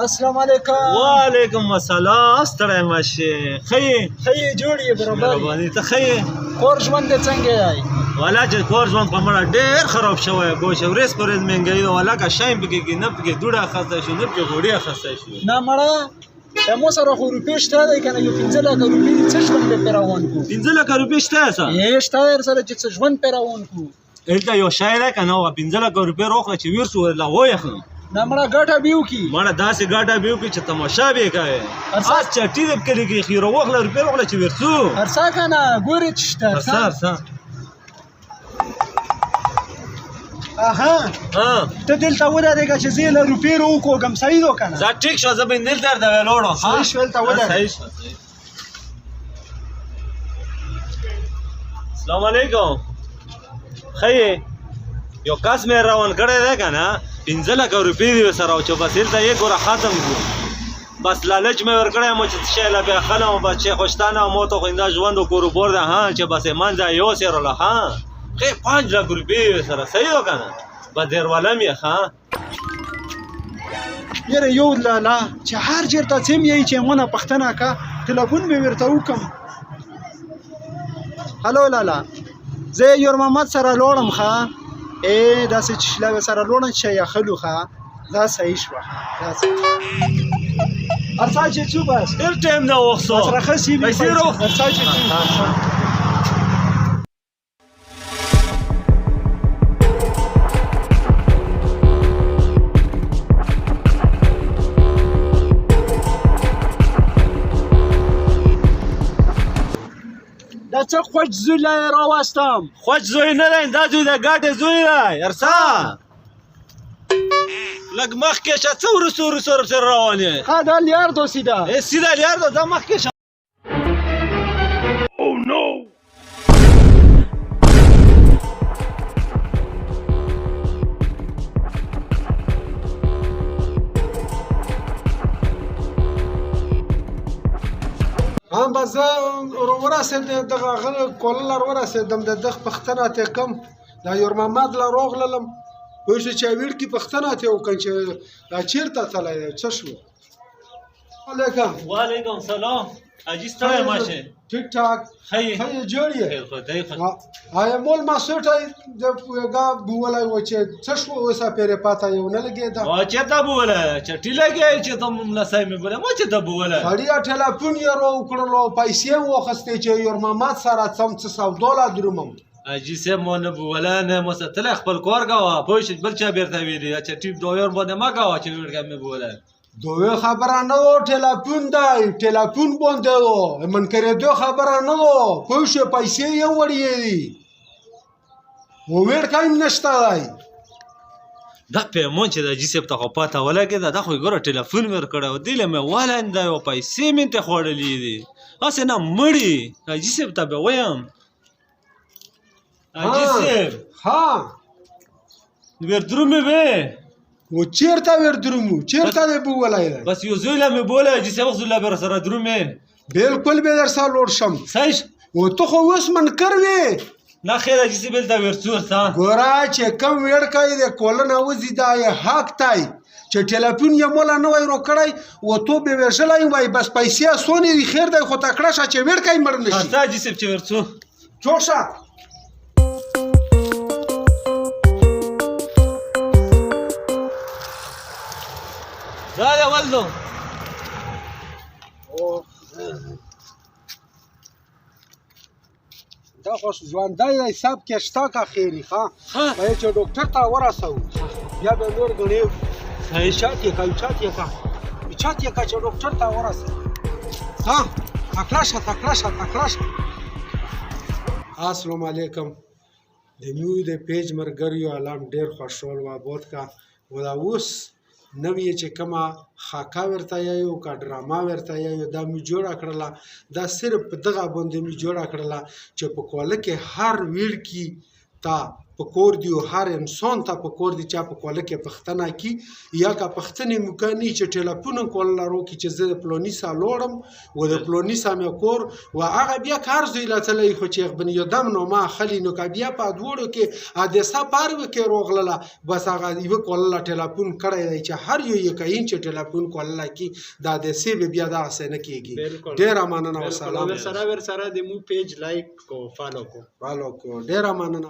السلام علیکم. وعلیکم السلام. ستړی مشه ښه یې؟ ښه یې جوړ یې برابر یې. مهرباني ته ښه یې؟ کور ژوند دې څنګه یې؟ والا چې کور ژوند په مړه ډېر خراب شوی ګوشه ورځ په ورځ مهنګایي ده والا که شی پکې کې نه پکې دوړه اخیستی شو نه پکې غوړي اخیستی شو. نه مړه مو سره خو روپۍ شته دی که نه یو 15 لکه روپۍ دي څه ژوند پرې روان کړو؟ 15 لکه روپۍ شته یې سه؟ شته در سره چې څه ژوند پرې روان کړو. هلته یو شی دی که نه 15 لکه روپۍ راوخله چې ویرسو ورله ویخلم نه مړه ګټه به وکړي. مړه داسې ګټه به وکړي چې تماشا به یې کوې. اس چټي دې په کلي کې ایښي راوخله روپۍ راوخله چې ورسو هرڅه که نه ګورې چې شته هرڅه اها ته دلته ودرېږه چې زه یې له روپۍ راوکوږم صحیح ده که نه؟ زه ټیک شو زه به یې دلته درته ولاړم صحیح شو هلته ودرېږه. السلام علیکم. ښه یې؟ یو کس مې روان کړی دی که نه 15 لکه روپۍ دي ورسره او چې بس هلته یې ګوره ختم کړو بس لالچ مې ورکړی مو چې څه شی له بېخله مو بس چې خوشتانه مو ته خو ایندا ژوند و کاروبار ده ها چې بس یې منځه یوسېرله ها ښې 5 لک روپۍ یې ورسره صحیح ده که نه بس ډېرولم یې ښه یاره یو لالا چې هر چېرته څیم یې چې مونه پوښتنه که تلیفون مې ورته وکړم. هلو لالا زه یور محمد سره لاړم ښه داسې چې له سره لاړم چې یخلو ښه دا صحیح شوه هر څه چې څو بس ډېر ټایم نه وخت بس راخسي پیسې روغ هر څه چې دا څه خوږ زوی له یې راوستم. خوږ زوی نه دی دا زوی د ګاټې زوی دی ارڅه لږ مخکې شه څه وروسته ورسره روان یې ښه دا لیاردو سیده سیده لیاردو دا مخکې شه هم به زه ورسېدم دغه هغه کوله لر ورسېدم د دغه پوښتنه ترې کوم دا یور محمد له راغللم پوه شو چې ویړکي پوښتنه ترې وکړم چې دا چېرته تللی دی څه شو؟ علیکم. وعلیکم سلام. حاجي ستړی ماشه ټیک ټاک ښه یې؟ ښه یې جوړ یې؟ خدای خو آیا مول ما سوټی د پوهېږه بوولی و چې څه شوه اوسه پرې پاته یې ونه لګېده؟ چېرته بوولی چټي لګی چې ته ملسی مې بولی ما چېرته بوولی سړیه ټلیفون یې راوکړلو پیسې واخیستې چې یور محمد سره څم څه سودا له درومم. حاجي صاحب ما نه بوولی نه ما ساتلی خپل کار کوه پوه شې بل چا بېرته ویلي چټي دویار باندې مه کوه چې ویړکه مې بوولی دوی خبره نه و ټلیفون دی ټلیفون باندې و من کړېدو خبره نه و پوه شوې پیسې یې وړې دي و ویړکه هم نشته دی دا پیمون چې د حاجي صاحب ته خو پته ولګېده دا خو یې ګوره ټلیفون مې ورکړی و دې له مې ولاند دی او پیسې مې ترې خوړلي دي هسې نه مړي حاجي صاحب ته به وایم حاجي صاحب ها وردرومې وې و چېرته وردرومو چېرته دی بوولی دی بس یو زوی له مې بولی حاجي صاحب زوی له به راسره درومې بلکل به در سره لوړ شم صحیح و ته خو اوس منکر وې نه خیر حاجي صاحب هلته ورڅو ورته ګوره چې کوم ویړکی دی کوله نه وځي دا یې حق دی چې ټلیفون یې موله نه وای راکړی و تو بې ویشلی وای بس پیسې سونې دي خیر دی خو تکړه شه چې ویړکی مړ نه شي ته حاجي صاحب چې ورڅو جوړ شه دا دی ولدو دا خو ژوندی دی حساب کې شته که خیري ښه باید چې ډاکټر ته ورسوو بیا به نور ګڼې چات یې که چات یې که چات یې که چې ډاکټر ته ورسوو ها تکړه شه تکړه شه تکړه شه السلام علیکم د میو د پیج ملګریو علام ډېر خوشحال و آباد کا و دا اوس نوې چې کومه خاکه ورته یایو که ډرامه ورته یایو دا مې جوړه کړله دا صرف په دغه باندې مې جوړه کړله چې په کوله کې هر ویړکي ته په کور دی او هر انسان ته په کور دی چې په کوله کې پښتنه کی یا کا پښتنې مکانی چې ټلیفون کول لرو کې چې زه پلونی سالوړم و د پلونی سامې کور و هغه بیا کار زوی لاتلې خو چې بن یدم نو ما خلی نو کا بیا په دوړو کې ا د سفر وکې روغله بس هغه یو کوله ټلیفون کړی دی چې هر یو یې کین چې ټلیفون کوله کې دا د سی بیا دا سنه کیږي ډیر مننه او سلام سره د مو پیج لایک کو فالو کو ډیر مننه